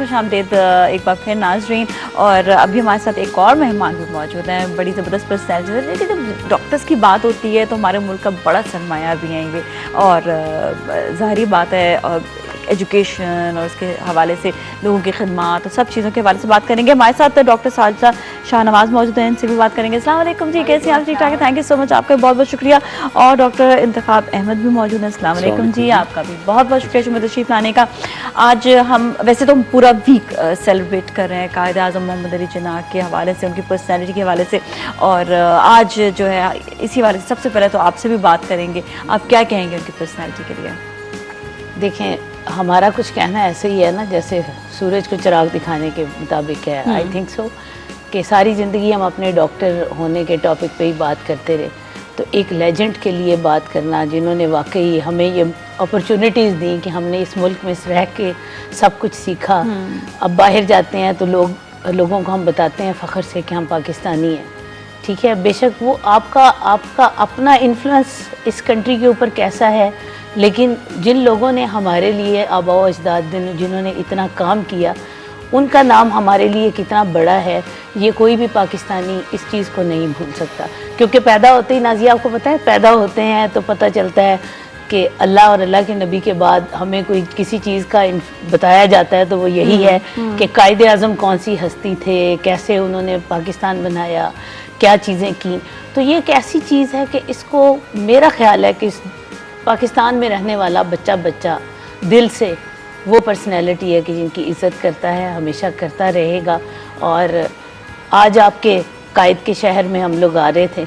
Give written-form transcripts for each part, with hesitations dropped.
खुशामदीद एक बार फिर नाजरीन। और अभी हमारे साथ एक और मेहमान भी मौजूद हैं, बड़ी ज़बरदस्त पर्सनैलिटी है। लेकिन जब डॉक्टर्स की बात होती है तो हमारे मुल्क का बड़ा सरमाया भी है ये, और ज़ाहिर बात है एजुकेशन और उसके हवाले से लोगों की खिदमत और सब चीज़ों के हवाले से बात करेंगे। हमारे साथ डॉक्टर साजिदा शाहनवाज मौजूद हैं, इनसे भी बात करेंगे। अस्सलाम वालेकुम जी, कैसे हैं आप? ठीक ठाक है, थैंक यू सो मच, आपका बहुत बहुत शुक्रिया। और डॉक्टर इंतखाब अहमद भी मौजूद हैं। अस्सलाम वालेकुम जी, आपका भी बहुत बहुत शुक्रिया शुक्रिया तशरीफ लाने का। आज हम वैसे तो पूरा वीक सेलिब्रेट कर रहे हैं कायद आज़म मोहम्मद अली जिन्ना के हवाले से, उनकी पर्सनैलिटी के हवाले से, और आज जो है इसी हवाले से सबसे पहले तो आपसे भी बात करेंगे। आप क्या कहेंगे उनकी पर्सनैलिटी के लिए? देखें, हमारा कुछ कहना ऐसे ही है ना, जैसे सूरज को चिराग दिखाने के मुताबिक है। आई थिंक सो कि सारी ज़िंदगी हम अपने डॉक्टर होने के टॉपिक पे ही बात करते रहे, तो एक लेजेंड के लिए बात करना, जिन्होंने वाकई हमें ये अपॉर्चुनिटीज़ दी कि हमने इस मुल्क में रह के सब कुछ सीखा। अब बाहर जाते हैं तो लोगों को हम बताते हैं फ़ख्र से कि हम पाकिस्तानी हैं। ठीक है, बेशक वो आपका अपना इन्फ्लुएंस इस कंट्री के ऊपर कैसा है, लेकिन जिन लोगों ने हमारे लिए आबा व अजदाद जिन्होंने इतना काम किया, उनका नाम हमारे लिए कितना बड़ा है, ये कोई भी पाकिस्तानी इस चीज़ को नहीं भूल सकता। क्योंकि पैदा होते ही, नाज़िया आपको पता है, पैदा होते हैं तो पता चलता है कि अल्लाह और अल्लाह के नबी के बाद हमें कोई किसी चीज़ का बताया जाता है तो वो यही है कि कायदे आज़म कौन सी हस्ती थे, कैसे उन्होंने पाकिस्तान बनाया, क्या चीज़ें की। तो ये एक ऐसी चीज़ है कि इसको, मेरा ख्याल है कि पाकिस्तान में रहने वाला बच्चा दिल से वो पर्सनैलिटी है कि जिनकी इज़्ज़त करता है, हमेशा करता रहेगा। और आज आपके कायद के शहर में हम लोग आ रहे थे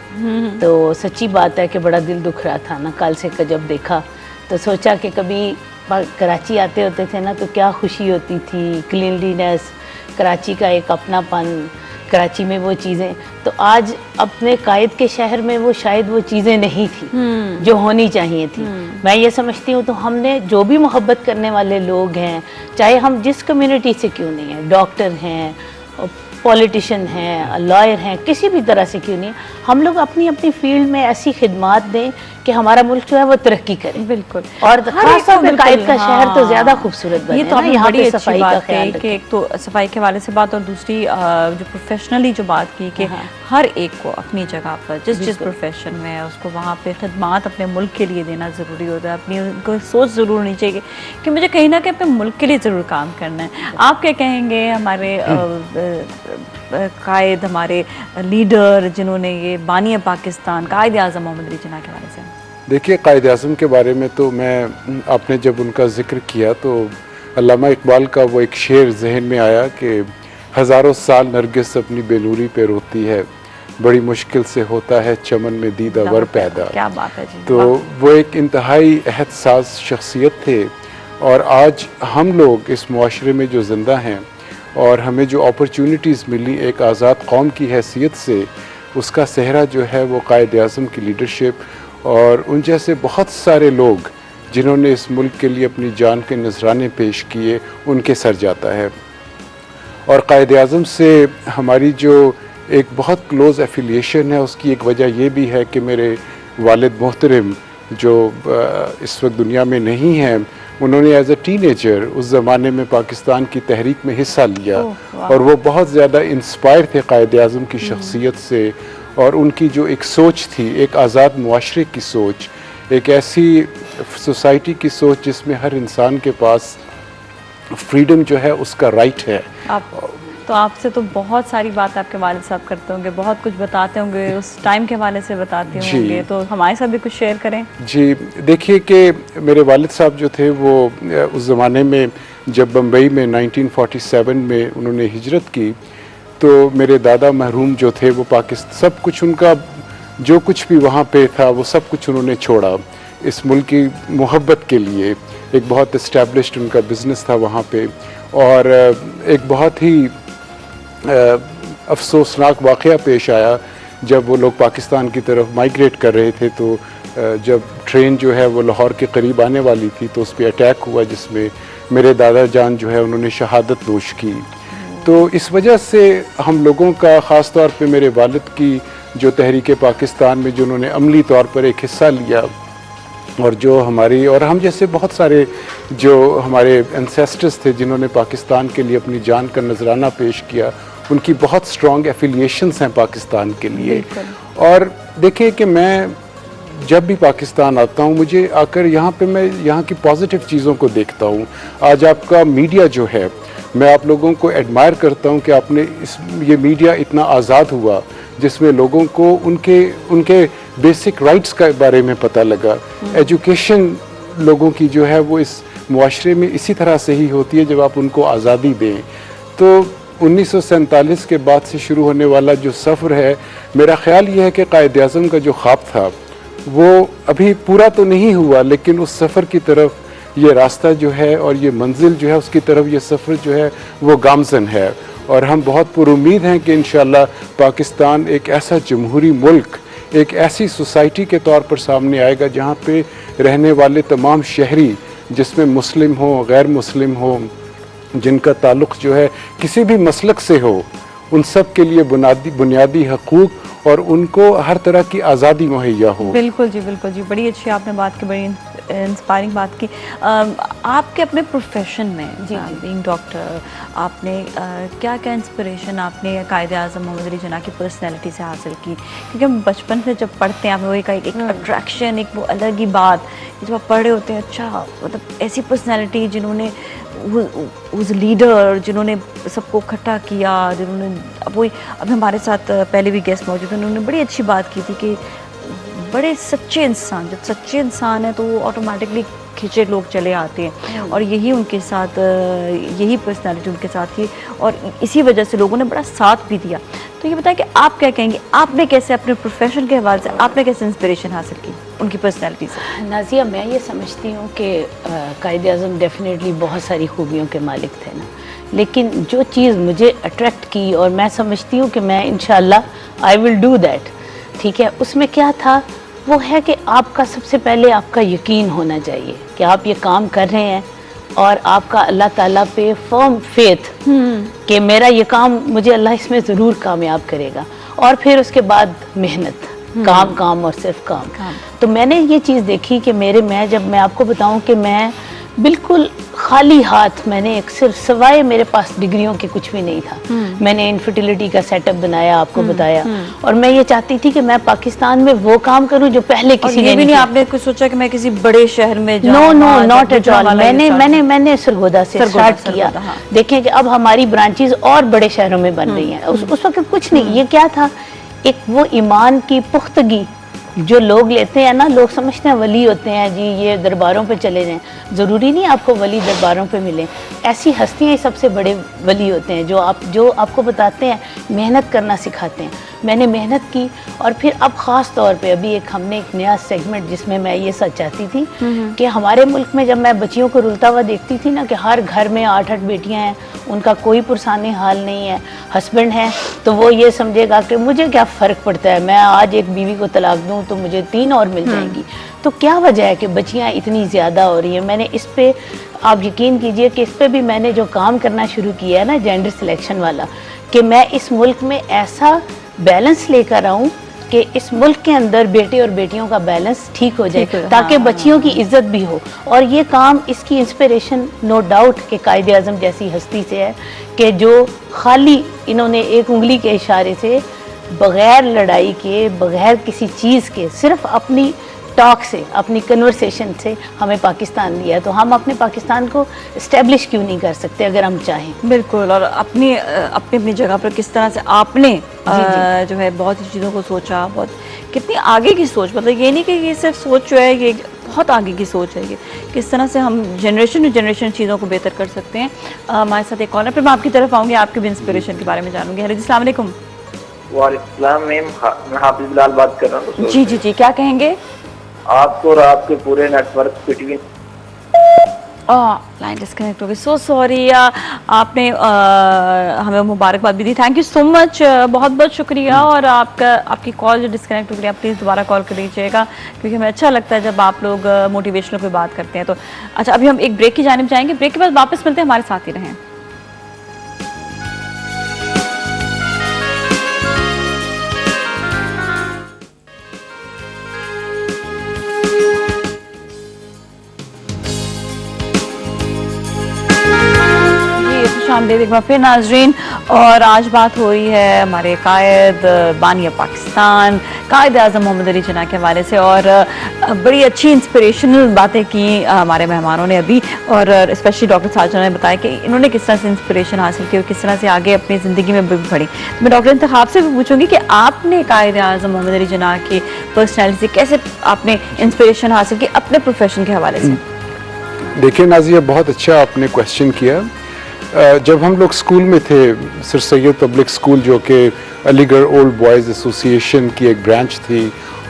तो सच्ची बात है कि बड़ा दिल दुख रहा था ना कल से, जब देखा तो सोचा कि कभी कराची आते होते थे ना तो क्या खुशी होती थी, क्लीनलीनेस, कराची का एक अपनापन, कराची में वो चीज़ें। तो आज अपने कायद के शहर में वो शायद वो चीज़ें नहीं थी जो होनी चाहिए थी। मैं ये समझती हूँ, तो हमने जो भी मोहब्बत करने वाले लोग हैं, चाहे हम जिस कम्युनिटी से क्यों नहीं हैं, डॉक्टर हैं, पॉलिटिशियन हैं, लॉयर हैं, किसी भी तरह से क्यों नहीं, हम लोग अपनी अपनी फील्ड में ऐसी खिदमात दें कि हमारा मुल्क जो है वो तरक्की करे। बिल्कुल, और खासतौर पे कायद का शहर तो ज़्यादा खूबसूरत बने। ये तो यहाँ बड़ी पे अच्छी सफाई बात का ख्याल है कि एक तो सफाई के हवाले से बात, और दूसरी जो प्रोफेशनली जो बात की कि हर एक को अपनी जगह पर जिस प्रोफेशन में है उसको वहाँ पे खिदमात अपने मुल्क के लिए देना ज़रूरी होता है। अपनी उनको सोच ज़रूर होनी चाहिए कि मुझे कहीं ना कहीं अपने मुल्क के लिए ज़रूर काम करना है। आप क्या कहेंगे, हमारे कायद, हमारे लीडर जिन्होंने ये बानी पाकिस्तान, कायद आज़म मोहम्मद अली जिन्ना के बारे से? देखिए, कायद आज़म के बारे में तो आपने जब उनका जिक्र किया तो अल्लामा इकबाल का वो एक शेर जहन में आया कि हज़ारों साल नरगिस अपनी बेनूरी पे रोती है, बड़ी मुश्किल से होता है चमन में दीदा वर पैदा। क्या बात है जी। तो वो एक इंतहाई अहदसाज शख्सियत थे, और आज हम लोग इस मुआशरे में जो ज़िंदा हैं और हमें जो अपॉर्चुनिटीज़ मिली एक आज़ाद कौम की हैसियत से, उसका सेहरा जो है वो कायद आज़म की लीडरशिप और उन जैसे बहुत सारे लोग जिन्होंने इस मुल्क के लिए अपनी जान के नजराने पेश किए, उनके सर जाता है। और कायद आज़म से हमारी जो एक बहुत क्लोज़ एफिलिएशन है, उसकी एक वजह ये भी है कि मेरे वालिद मोहतरम जो इस वक्त दुनिया में नहीं हैं, उन्होंने एज ए टीनेजर उस ज़माने में पाकिस्तान की तहरीक में हिस्सा लिया, और वो बहुत ज़्यादा इंस्पायर थे कायद आज़म की शख्सियत से, और उनकी जो एक सोच थी, एक आज़ाद मुआशरे की सोच, एक ऐसी सोसाइटी की सोच जिसमें हर इंसान के पास फ्रीडम जो है उसका राइट है। तो आपसे तो बहुत सारी बात आपके वालिद साहब करते होंगे, बहुत कुछ बताते होंगे, उस टाइम के हवाले से बताते होंगे, तो हमारे साथ भी कुछ शेयर करें। जी, देखिए कि मेरे वालिद साहब जो थे वो उस ज़माने में जब बम्बई में 1947 में उन्होंने हिजरत की, तो मेरे दादा मरहूम जो थे वो पाकिस्तान, सब कुछ उनका जो कुछ भी वहाँ पे था वो सब कुछ उन्होंने छोड़ा इस मुल्क की मोहब्बत के लिए। एक बहुत इस्टेब्लिश्ड उनका बिज़नेस था वहाँ पे, और एक बहुत ही अफसोसनाक वाक़या पेश आया जब वो लोग पाकिस्तान की तरफ माइग्रेट कर रहे थे। तो जब ट्रेन जो है वो लाहौर के करीब आने वाली थी तो उस पर अटैक हुआ, जिसमें मेरे दादा जान जो है उन्होंने शहादत नोश की। तो इस वजह से हम लोगों का, ख़ास तौर पे मेरे वालिद की जो तहरीक पाकिस्तान में जिन्होंने अमली तौर पर एक हिस्सा लिया, और जो हमारी और हम जैसे बहुत सारे जो हमारे एंसेस्टर्स थे जिन्होंने पाकिस्तान के लिए अपनी जान का नजराना पेश किया, उनकी बहुत स्ट्रॉन्ग एफिलिएशंस हैं पाकिस्तान के लिए। और देखिए कि मैं जब भी पाकिस्तान आता हूँ, मुझे आकर यहाँ पे मैं यहाँ की पॉजिटिव चीज़ों को देखता हूँ। आज आपका मीडिया जो है, मैं आप लोगों को एडमायर करता हूँ कि आपने ये मीडिया इतना आज़ाद हुआ जिसमें लोगों को उनके बेसिक राइट्स के बारे में पता लगा। एजुकेशन लोगों की जो है वो इस मुआशरे में इसी तरह से ही होती है जब आप उनको आज़ादी दें। तो 1947 के बाद से शुरू होने वाला जो सफ़र है, मेरा ख्याल ये है कि कायद-ए-आज़म का जो ख्वाब था वो अभी पूरा तो नहीं हुआ, लेकिन उस सफ़र की तरफ ये रास्ता जो है और ये मंजिल जो है उसकी तरफ ये सफ़र जो है वो गामज़न है। और हम बहुत पुरुमीद हैं कि इंशाअल्लाह पाकिस्तान एक ऐसा जमहूरी मुल्क, एक ऐसी सोसाइटी के तौर पर सामने आएगा जहाँ पे रहने वाले तमाम शहरी, जिसमें मुस्लिम हो गैर मुस्लिम हो, जिनका ताल्लुक़ जो है किसी भी मसलक से हो, उन सब के लिए बुनियादी हकूक़ और उनको हर तरह की आज़ादी मुहैया हो। बिल्कुल जी, बड़ी अच्छी आपने बात की, बड़ी इंस्पायरिंग बात की। आपके अपने प्रोफेशन में बीइंग डॉक्टर, आपने क्या क्या इंस्पिरेशन आपने कायद-ए-आज़म मोहम्मद अली जिन्ना की पर्सनैलिटी से हासिल की? क्योंकि हम बचपन से जब पढ़ते हैं, वो एक अट्रैक्शन, एक वो अलग ही बात, जब आप पढ़ रहे होते हैं, अच्छा मतलब ऐसी पर्सनैलिटी जिन्होंने उस लीडर, जिन्होंने सबको इकट्ठा किया, जिन्होंने अभी हमारे साथ पहले भी गेस्ट मौजूद थे, उन्होंने बड़ी अच्छी बात की थी कि बड़े सच्चे इंसान, जब सच्चे इंसान है तो वो ऑटोमेटिकली खिंचे लोग चले आते हैं, और यही उनके साथ, यही पर्सनालिटी उनके साथ थी, और इसी वजह से लोगों ने बड़ा साथ भी दिया। तो ये बताएं कि आप क्या कहेंगे, आपने कैसे अपने प्रोफेशन के हवाले से आपने कैसे इंस्पिरेशन हासिल की उनकी पर्सनैलिटी से? नाज़िया, मैं ये समझती हूँ कि कायद-ए-आज़म डेफिनेटली बहुत सारी खूबियों के मालिक थे ना, लेकिन जो चीज़ मुझे अट्रैक्ट की और मैं समझती हूँ कि मैं इंशाअल्लाह आई विल डू दैट, ठीक है, उसमें क्या था, वो है कि आपका सबसे पहले आपका यकीन होना चाहिए कि आप ये काम कर रहे हैं और आपका अल्लाह ताला पे फर्म फेथ कि मेरा ये काम, मुझे अल्लाह इसमें ज़रूर कामयाब करेगा, और फिर उसके बाद मेहनत, काम और सिर्फ काम। तो मैंने ये चीज़ देखी कि जब मैं आपको बताऊं कि मैं बिल्कुल खाली हाथ, मैंने एक सिर्फ सवाए मेरे पास डिग्रियों के कुछ भी नहीं था, मैंने इनफर्टिलिटी का सेटअप बनाया, आपको बताया, और मैं ये चाहती थी कि मैं पाकिस्तान में वो काम करूं जो पहले किसी ने भी नहीं। आपने कुछ सोचा कि मैं किसी बड़े शहर में जाऊं? No, not at all. मैंने सरगोदा से स्टार्ट किया। देखें कि अब हमारी ब्रांचेस और बड़े शहरों में बन रही हैं। उस वक्त कुछ नहीं, ये क्या था, एक वो ईमान की पुख्तगी जो लोग लेते हैं ना, लोग समझते हैं वली होते हैं जी, ये दरबारों पे चले जाएं, ज़रूरी नहीं आपको वली दरबारों पे मिले। ऐसी हस्तियाँ ही सबसे बड़े वली होते हैं जो आपको बताते हैं, मेहनत करना सिखाते हैं। मैंने मेहनत की, और फिर अब ख़ास तौर पे अभी हमने एक नया सेगमेंट जिसमें मैं ये सच चाहती थी कि हमारे मुल्क में जब मैं बच्चियों को रुलता हुआ देखती थी ना कि हर घर में 8-8 बेटियाँ हैं, उनका कोई पुरसाने हाल नहीं है, हस्बैंड है तो वो ये समझेगा कि मुझे क्या फ़र्क पड़ता है, मैं आज एक बीवी को तलाक दूँ तो मुझे 3 और मिल जाएंगी। तो क्या वजह है कि बच्चियाँ इतनी ज़्यादा हो रही हैं? मैंने इस पे, आप यकीन कीजिए कि इस पे भी मैंने जो काम करना शुरू किया है ना, जेंडर सिलेक्शन वाला, कि मैं इस मुल्क में ऐसा बैलेंस लेकर आऊँ कि इस मुल्क के अंदर बेटे और बेटियों का बैलेंस ठीक हो जाए, ताकि बच्चियों की इज्जत भी हो। और ये काम, इसकी इंस्पिरेशन नो डाउट कि कायद-ए-आज़म जैसी हस्ती से है कि जो खाली इन्होंने एक उंगली के इशारे से, बग़ैर लड़ाई के, बग़ैर किसी चीज़ के, सिर्फ अपनी टॉक से, अपनी कन्वर्सेशन से हमें पाकिस्तान दिया। तो हम अपने पाकिस्तान को इस्टेब्लिश क्यों नहीं कर सकते अगर हम चाहें? बिल्कुल। और अपनी जगह पर किस तरह से आपने जो है बहुत सी चीज़ों को सोचा, बहुत कितनी आगे की सोच, मतलब ये नहीं कि ये सिर्फ सोच जो है, ये बहुत आगे की सोच है, ये किस तरह से हम जनरेशन टू जनरेशन चीज़ों को बेहतर कर सकते हैं। हमारे साथ एक कॉलर, फिर मैं आपकी तरफ आऊँगी, आपके भी इंस्पिरेशन के बारे में जानूँगी। हेलो जी, अस्सलाम वालेकुम। वालेकुम मैम, मैं हाफिज बिलाल बात कर रहा हूँ। जी, क्या कहेंगे? आपको और आपके पूरे नेटवर्क बिटवीन लाइन डिस्कनेक्ट हो गई, सो सॉरी। आपने हमें मुबारकबाद भी दी, थैंक यू सो मच, बहुत बहुत शुक्रिया। और आपकी कॉल जो डिस्कनेक्ट हो गई, आप प्लीज़ दोबारा कॉल कर लीजिएगा, क्योंकि हमें अच्छा लगता है जब आप लोग मोटिवेशनल पे बात करते हैं। तो अच्छा, अभी हम एक ब्रेक की जानिब जाएंगे, ब्रेक के बाद वापस मिलते हैं, हमारे साथ ही रहें। खुशामदीद एक बार फिर नाजरीन। और आज बात हो रही है हमारे कायद बानिया पाकिस्तान कायद आज़म मोहम्मद अली जिन्ना के हवाले से, और बड़ी अच्छी इंस्पिरेशनल बातें की हमारे मेहमानों ने अभी, और स्पेशली डॉक्टर साजना ने बताया कि इन्होंने किस तरह से इंस्पिरेशन हासिल की और किस तरह से आगे अपनी ज़िंदगी में भी बढ़ी। तो मैं डॉक्टर इंतखाब से भी पूछूंगी कि आपने कायद आज़म मोहम्मद अली जिन्ना की पर्सनैलिटी से कैसे आपने इंस्पिरेशन हासिल की अपने प्रोफेशन के हवाले से? देखिए नाजिया, बहुत अच्छा आपने क्वेश्चन किया। जब हम लोग स्कूल में थे, सर सैयद पब्लिक स्कूल जो कि अलीगढ़ ओल्ड बॉयज़ एसोसिएशन की एक ब्रांच थी,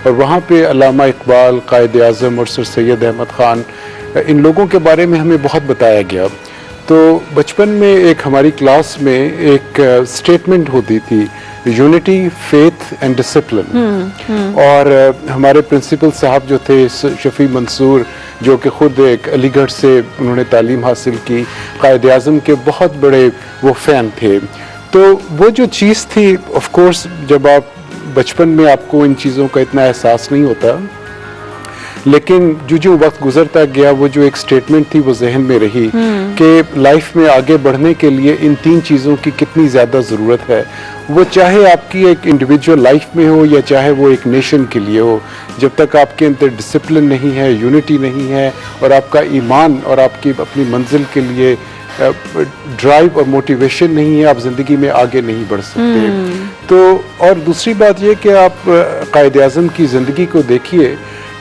और वहाँ पे अल्लामा इकबाल, कायद आज़म और सर सैयद अहमद ख़ान, इन लोगों के बारे में हमें बहुत बताया गया। तो बचपन में एक हमारी क्लास में एक स्टेटमेंट होती थी, यूनिटी, फेथ एंड डिसिप्लिन। और हमारे प्रिंसिपल साहब जो थे शफी मंसूर, जो कि ख़ुद एक अलीगढ़ से उन्होंने तालीम हासिल की, कायद आज़म के बहुत बड़े वो फ़ैन थे। तो वो जो चीज़ थी, ऑफ कोर्स जब आप बचपन में आपको इन चीज़ों का इतना एहसास नहीं होता, लेकिन जो वक्त गुजरता गया, वो जो एक स्टेटमेंट थी वो जहन में रही कि लाइफ में आगे बढ़ने के लिए इन 3 चीज़ों की कितनी ज़्यादा ज़रूरत है। वो चाहे आपकी एक इंडिविजुअल लाइफ में हो या चाहे वो एक नेशन के लिए हो, जब तक आपके अंदर डिसिप्लिन नहीं है, यूनिटी नहीं है, और आपका ईमान और आपकी अपनी मंजिल के लिए ड्राइव और मोटिवेशन नहीं है, आप ज़िंदगी में आगे नहीं बढ़ सकते। तो और दूसरी बात ये कि आप कायद आज़म की ज़िंदगी को देखिए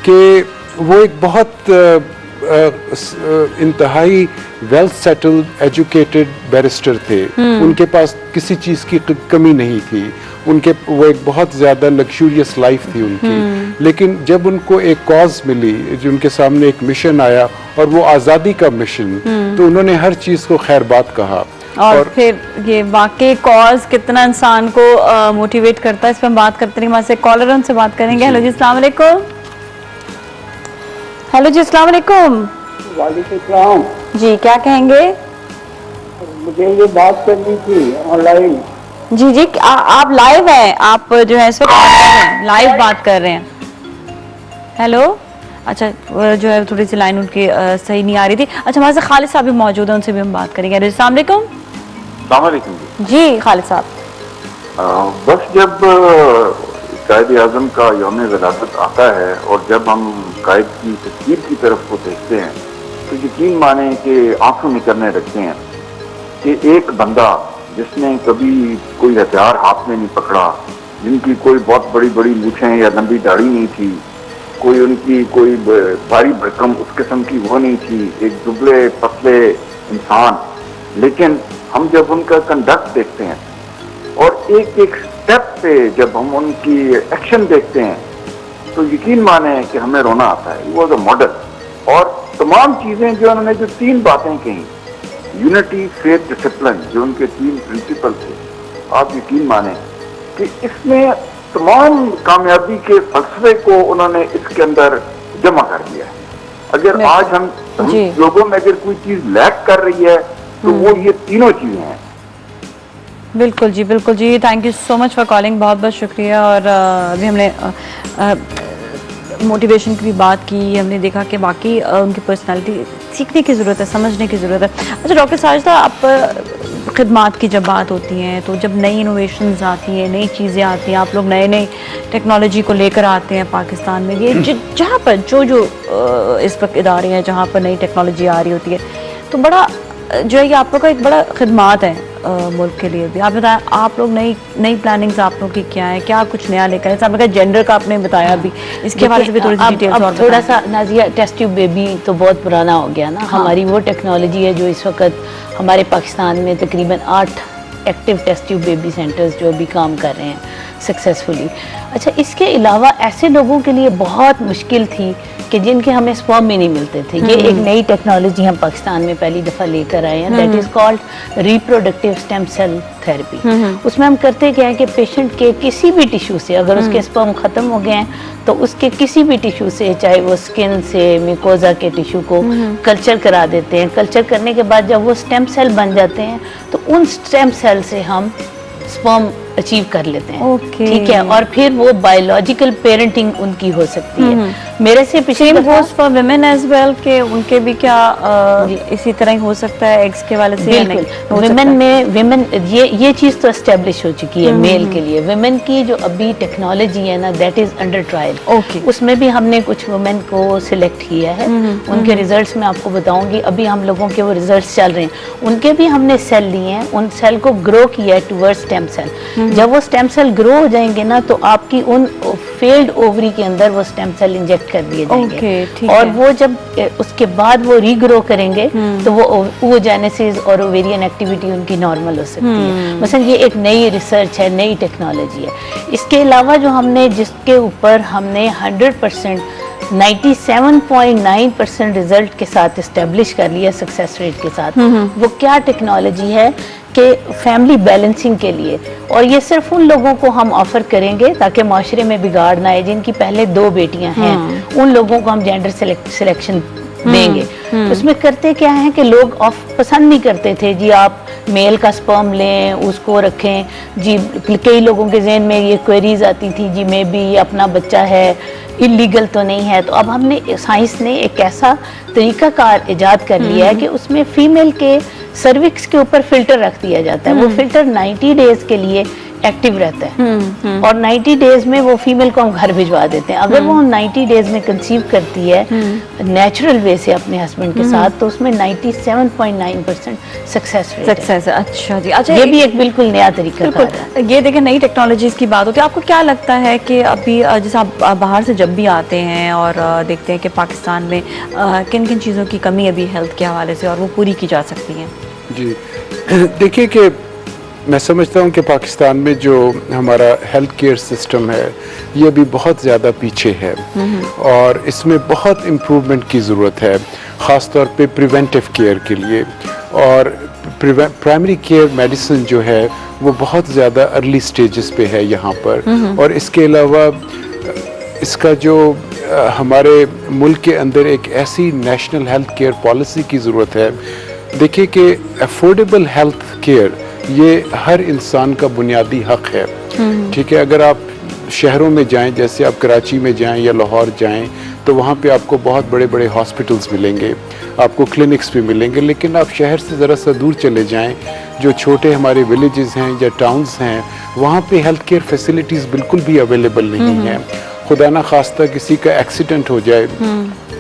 कि वो एक बहुत इंतहाई वेल सेटल्ड एजुकेटेड बैरिस्टर थे। उनके पास किसी चीज़ की कमी नहीं थी, वो एक बहुत ज़्यादा लग्जूरियस लाइफ थी उनकी। लेकिन जब उनको एक कॉज मिली, जो उनके सामने एक मिशन आया और वो आज़ादी का मिशन, तो उन्होंने हर चीज़ को खैर बात कहा। और फिर ये वाकई कॉज कितना इंसान को मोटिवेट करता है, इस पर हम बात करते हैं। हमारे से कॉलर उनसे बात करेंगे। हेलो जी, अस्सलाम वालेकुम। हेलो जी, अस्सलाम वालेकुम। वालेकुम सलाम। जी, क्या कहेंगे? मुझे ये बात करनी थी ऑनलाइन। जी जी, आप लाइव हैं, आप जो है इस वक्त लाइव बात कर रहे हैं। हेलो, अच्छा जो है थोड़ी सी लाइन उनकी सही नहीं आ रही थी। अच्छा, हमारे साथ खालिद साहब भी मौजूद हैं, उनसे भी हम बात करेंगे। अस्सलाम वालेकुम। अस्सलाम वालेकुम जी खालिद साहब। बस जब कायद आज़म का यौम विलादत आता है और जब हम कायद की तस्वीर की तरफ को देखते हैं, तो यकीन माने कि आंसू निकलने लगते हैं कि एक बंदा जिसने कभी कोई हथियार हाथ में नहीं पकड़ा, जिनकी कोई बहुत बड़ी बड़ी मूछें या लंबी दाढ़ी नहीं थी, कोई उनकी कोई भारी भरकम उस किस्म की वो नहीं थी, एक दुबले पतले इंसान, लेकिन हम जब उनका कंडक्ट देखते हैं और एक एक स्टेप पे जब हम उनकी एक्शन देखते हैं, तो यकीन माने कि हमें रोना आता है। वो जो मॉडल और तमाम चीज़ें जो उन्होंने जो 3 बातें कही, यूनिटी, फेथ, डिसिप्लिन, जो उनके 3 प्रिंसिपल थे, आप यकीन माने कि इसमें तमाम कामयाबी के फलसफे को उन्होंने इसके अंदर जमा कर दिया है। अगर आज हम लोगों में अगर कोई चीज़ लैक कर रही है, तो वो ये तीनों चीज़ें हैं। बिल्कुल जी, बिल्कुल जी, thank you so much for calling, बहुत बहुत शुक्रिया। और अभी हमने मोटिवेशन की भी बात की, हमने देखा कि बाकी उनकी पर्सनालिटी सीखने की ज़रूरत है, समझने की ज़रूरत है। अच्छा डॉक्टर साजिदा, आप खिदमात की जब बात होती हैं, तो जब नई इनोवेशंस आती हैं, नई चीज़ें आती हैं, आप लोग नए नई टेक्नोलॉजी को लेकर आते हैं पाकिस्तान में, ये जहाँ पर जो इस वक्त इदारे हैं जहाँ पर नई टेक्नोलॉजी आ रही होती है, तो बड़ा जो है ये आप लोग का एक बड़ा खिदमात है मुल्क के लिए भी। आप बताएं, आप लोग नई प्लानिंग्स आप लोग की क्या है, क्या कुछ नया लेकर है? आपने कहा जेंडर का आपने बताया भी, इसके बारे में भी थोड़ी सी डिटेल्स और थोड़ा सा नाजिया, टेस्ट ट्यूब बेबी तो बहुत पुराना हो गया ना। हाँ। हमारी वो टेक्नोलॉजी है जो इस वक्त हमारे पाकिस्तान में तकरीबन 8 active test tube baby centres जो अभी काम कर रहे हैं सक्सेसफुली। अच्छा, इसके अलावा ऐसे लोगों के लिए बहुत मुश्किल थी कि जिनके हमें स्पर्म भी नहीं मिलते थे। ये एक नई टेक्नोलॉजी हम पाकिस्तान में पहली दफ़ा लेकर आए हैं, that is called reproductive stem cell therapy. उसमें हम करते क्या है कि पेशेंट के किसी भी टिश्यू से अगर उसके स्पर्म ख़त्म हो गए हैं, तो उसके किसी भी टिश्यू से, चाहे वो स्किन से, म्यूकोजा के टिश्यू को कल्चर करा देते हैं। कल्चर करने के बाद जब वो स्टेम सेल बन जाते हैं, तो उन स्टेम सेल से हम स्पर्म अचीव कर लेते हैं। Okay. ठीक है, और फिर वो बायोलॉजिकल पेरेंटिंग उनकी हो सकती है। मेरे से पिछले सेम दफा goes for women as well के उनके भी क्या इसी तरह ही हो सकता है एग्स के वाले से या नहीं? बिल्कुल, हो विमेन सकता है? में विमेन ये चीज तो एस्टेब्लिश हो चुकी है मेल के लिए। विमेन की जो अभी टेक्नोलॉजी है ना, that is under trial. Okay. उसमें भी हमने कुछ वुमेन को सिलेक्ट किया है। उनके रिजल्ट्स मैं आपको बताऊंगी। अभी हम लोगों के वो रिजल्ट्स चल रहे हैं। उनके भी हमने सेल लिए हैं, उन सेल को ग्रो किया है टुवर्ड्स स्टेम सेल। जब वो स्टेम सेल ग्रो हो जाएंगे ना, तो आपकी उन फेल्ड ओवरी के अंदर वो स्टेम सेल इंजेक्ट कर दिए जाएंगे। Okay, ठीक और है। वो जब उसके बाद वो रीग्रो करेंगे तो वो ओवोजेनेसिस और ओवेरियन एक्टिविटी उनकी नॉर्मल हो सकती है। मसलन ये एक नई रिसर्च है, नई टेक्नोलॉजी है। इसके अलावा जो हमने जिसके ऊपर हमने 100% 97.9% रिजल्ट के साथ इस्टेब्लिश कर लिया सक्सेस रेट के साथ, वो क्या टेक्नोलॉजी है कि फैमिली बैलेंसिंग के लिए। और ये सिर्फ उन लोगों को हम ऑफर करेंगे ताकि माशरे में बिगाड़ ना आए जिनकी पहले 2 बेटियां हैं। उन लोगों को हम जेंडर सिलेक्शन देंगे। उसमें करते क्या है कि लोग पसंद नहीं करते थे जी आप मेल का स्पर्म लें, उसको रखें जी। कई लोगों के जहन में ये क्वेरीज आती थी जी मे बी अपना बच्चा है, इलीगल तो नहीं है। तो अब हमने साइंस ने एक ऐसा तरीकाकार इजाद कर लिया है कि उसमें फीमेल के सर्विक्स के ऊपर फिल्टर रख दिया जाता है। वो फिल्टर 90 डेज के लिए एक्टिव रहता है और 90 डेज में वो फीमेल को हम घर भिजवा देते हैं। अगर वो 90 डेज में कंसीव करती है नेचुरल वे से अपने हस्बैंड के साथ, तो उसमें 97.9% सक्सेस रेट है। सक्सेस है। अच्छा जी। अच्छा, ये भी एक बिल्कुल नया तरीका है। बिल्कुल। ये देखिए नई टेक्नोलॉजीज की बात होती है। आपको क्या लगता है कि अभी जैसे आप बाहर से जब भी आते हैं और देखते हैं कि पाकिस्तान में किन किन चीज़ों की कमी अभी हेल्थ के हवाले से और वो पूरी की जा सकती हैं? जी देखिए कि मैं समझता हूँ कि पाकिस्तान में जो हमारा हेल्थ केयर सिस्टम है ये अभी बहुत ज़्यादा पीछे है और इसमें बहुत इम्प्रूवमेंट की ज़रूरत है, ख़ास तौर पे प्रिवेंटिव केयर के लिए। और प्राइमरी केयर मेडिसिन जो है वो बहुत ज़्यादा अर्ली स्टेजेस पे है यहाँ पर। और इसके अलावा इसका जो हमारे मुल्क के अंदर एक ऐसी नेशनल हेल्थ केयर पॉलिसी की ज़रूरत है। देखिए कि अफोर्डेबल हेल्थ केयर ये हर इंसान का बुनियादी हक है। ठीक है, अगर आप शहरों में जाएं, जैसे आप कराची में जाएं या लाहौर जाएं, तो वहाँ पे आपको बहुत बड़े बड़े हॉस्पिटल्स मिलेंगे, आपको क्लिनिक्स भी मिलेंगे। लेकिन आप शहर से ज़रा सा दूर चले जाएं, जो छोटे हमारे विलेजेस हैं या टाउन्स हैं, वहाँ पे हेल्थ केयर फैसिलिटीज़ बिल्कुल भी अवेलेबल नहीं हैं। खुदा ना खास्ता किसी का एक्सीडेंट हो जाए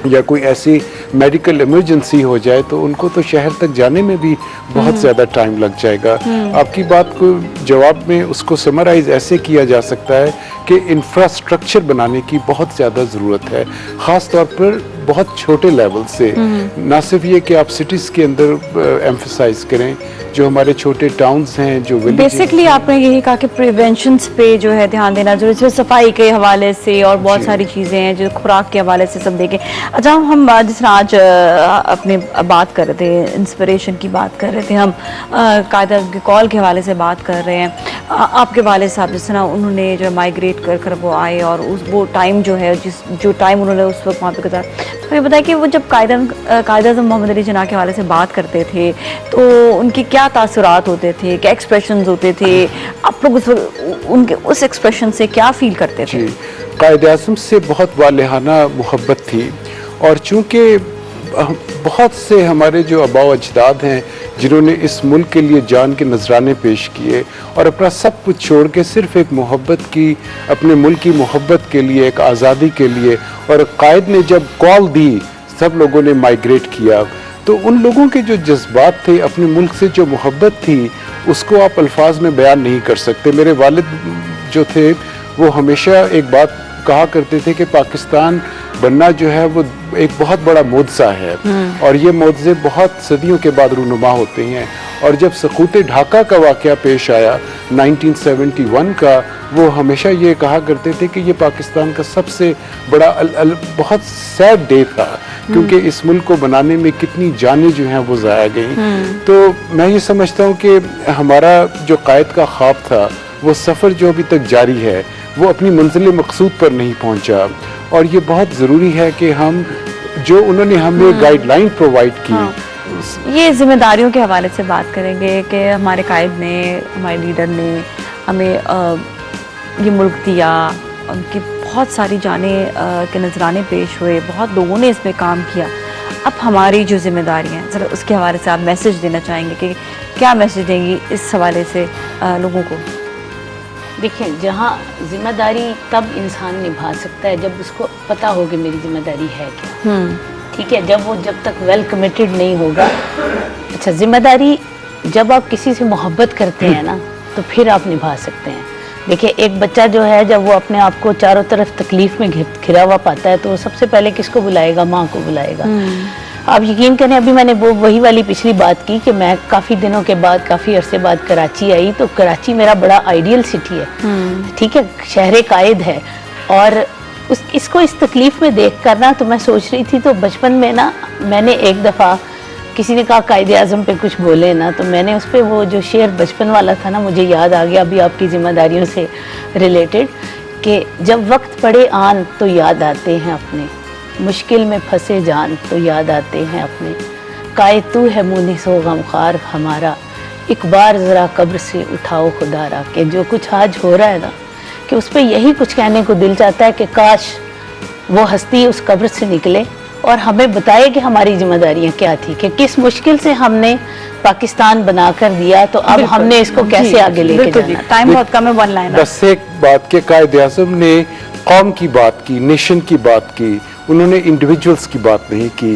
या कोई ऐसी मेडिकल इमरजेंसी हो जाए तो उनको तो शहर तक जाने में भी बहुत ज़्यादा टाइम लग जाएगा। आपकी बात को जवाब में उसको समराइज ऐसे किया जा सकता है कि इंफ्रास्ट्रक्चर बनाने की बहुत ज़्यादा ज़रूरत है, ख़ास तौर पर बहुत छोटे लेवल से। ना सिर्फ ये कि आप सिटीज़ के अंदर एम्फसाइज करें, जो हमारे छोटे टाउन्स हैं, जो विलेज। बेसिकली आपने यही कहा कि प्रिवेंशन पे जो है ध्यान देना जरूरी है, सफाई के हवाले से और बहुत सारी चीज़ें हैं जो खुराक के हवाले से सब देखें। अच्छा, हम जिस तरह आज अपने बात कर रहे थे, इंस्पिरेशन की बात कर रहे थे, हम कायदा के कॉल के हवाले से बात कर रहे हैं। आपके वाले साहब जिस तरह उन्होंने जो माइग्रेट कर वो आए और वो टाइम जो है जो टाइम उन्होंने उस वक्त वहाँ पे गुजारा, तो ये बताया कि वो जब कायद-ए-आज़म मोहम्मद अली जिन्ना के हवाले से बात करते थे तो उनके क्या तासुरात होते थे, क्या एक्सप्रेशंस होते थे, आप लोग उनके उस एक्सप्रेशन से क्या फील करते थे? कायद-ए-आज़म से बहुत वालिहाना मोहब्बत थी और चूँकि बहुत से हमारे जो आबाओ अजदाद हैं जिन्होंने इस मुल्क के लिए जान के नजराने पेश किए और अपना सब कुछ छोड़ के सिर्फ एक मोहब्बत की, अपने मुल्क की मोहब्बत के लिए, एक आज़ादी के लिए, और कायद ने जब कॉल दी सब लोगों ने माइग्रेट किया, तो उन लोगों के जो जज्बात थे, अपने मुल्क से जो मोहब्बत थी, उसको आप अल्फाज में बयान नहीं कर सकते। मेरे वालिद जो थे वो हमेशा एक बात कहा करते थे कि पाकिस्तान बनना जो है वो एक बहुत बड़ा मोज़ा है और ये मोज़े बहुत सदियों के बाद रूनुमा होते हैं। और जब सकूत ढाका का वाक़या पेश आया 1971 का, वो हमेशा ये कहा करते थे कि ये पाकिस्तान का सबसे बड़ा बहुत सैड डे था, क्योंकि इस मुल्क को बनाने में कितनी जानें जो हैं वो ज़ाया गई। तो मैं ये समझता हूँ कि हमारा जो कायद का ख्वाब था, वो सफ़र जो अभी तक जारी है, वो अपनी मंजिल मकसूद पर नहीं पहुँचा। और ये बहुत ज़रूरी है कि हम जो उन्होंने हमें गाइडलाइन प्रोवाइड की। ये जिम्मेदारियों के हवाले से बात करेंगे कि हमारे कायद ने, हमारे लीडर ने हमें ये मुल्क दिया, उनकी बहुत सारी जाने के नजराने पेश हुए, बहुत लोगों ने इसमें काम किया। अब हमारी जो जिम्मेदारी हैं, ज़रा उसके हवाले से आप मैसेज देना चाहेंगे कि क्या मैसेज देंगी इस हवाले से लोगों को? देखिए, जहाँ जिम्मेदारी तब इंसान निभा सकता है जब उसको पता हो कि मेरी जिम्मेदारी है क्या। ठीक है, जब तक वेल कमिटेड नहीं होगा। अच्छा, जिम्मेदारी जब आप किसी से मोहब्बत करते हैं ना, तो फिर आप निभा सकते हैं। देखिए, एक बच्चा जो है, जब वो अपने आप को चारों तरफ तकलीफ में घिरा हुआ पाता है, तो वो सबसे पहले किसको बुलाएगा? माँ को बुलाएगा। आप यकीन करें, अभी मैंने वही वाली पिछली बात की कि मैं काफ़ी दिनों के बाद, काफ़ी अरसे बाद कराची आई, तो कराची मेरा बड़ा आइडियल सिटी है। ठीक है, शहर कायद है, और इसको इस तकलीफ में देख कर ना, तो मैं सोच रही थी, तो बचपन में ना मैंने एक दफ़ा, किसी ने कहा कायद आज़म पे कुछ बोले ना, तो मैंने उस पर वो जो शेर बचपन वाला था ना, मुझे याद आ गया अभी आपकी जिम्मेदारियों से रिलेटेड, कि जब वक्त पड़े आन तो याद आते हैं अपने, मुश्किल में फंसे जान तो याद आते हैं अपने, कायद तू है मुनिसो गमखार हमारा, एक बार ज़रा कब्र से उठाओ खुदारा। कि जो कुछ आज हो रहा है ना, कि उस पर यही कुछ कहने को दिल चाहता है कि काश वो हस्ती उस कब्र से निकले और हमें बताए कि हमारी जिम्मेदारियां क्या थी, कि किस मुश्किल से हमने पाकिस्तान बनाकर दिया, तो अब हमने इसको कैसे आगे लेके जाना। टाइम बहुत कम है, वन लाइन। बस एक बात के कायद आज़म ने कौम की बात की, नेशन की बात की, उन्होंने इंडिविजुअल्स की बात नहीं की।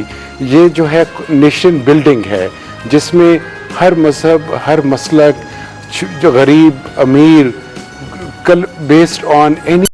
ये जो है नेशन बिल्डिंग है, जिसमें हर मजहब, हर मसलक, जो गरीब अमीर, बेस्ड ऑन एनी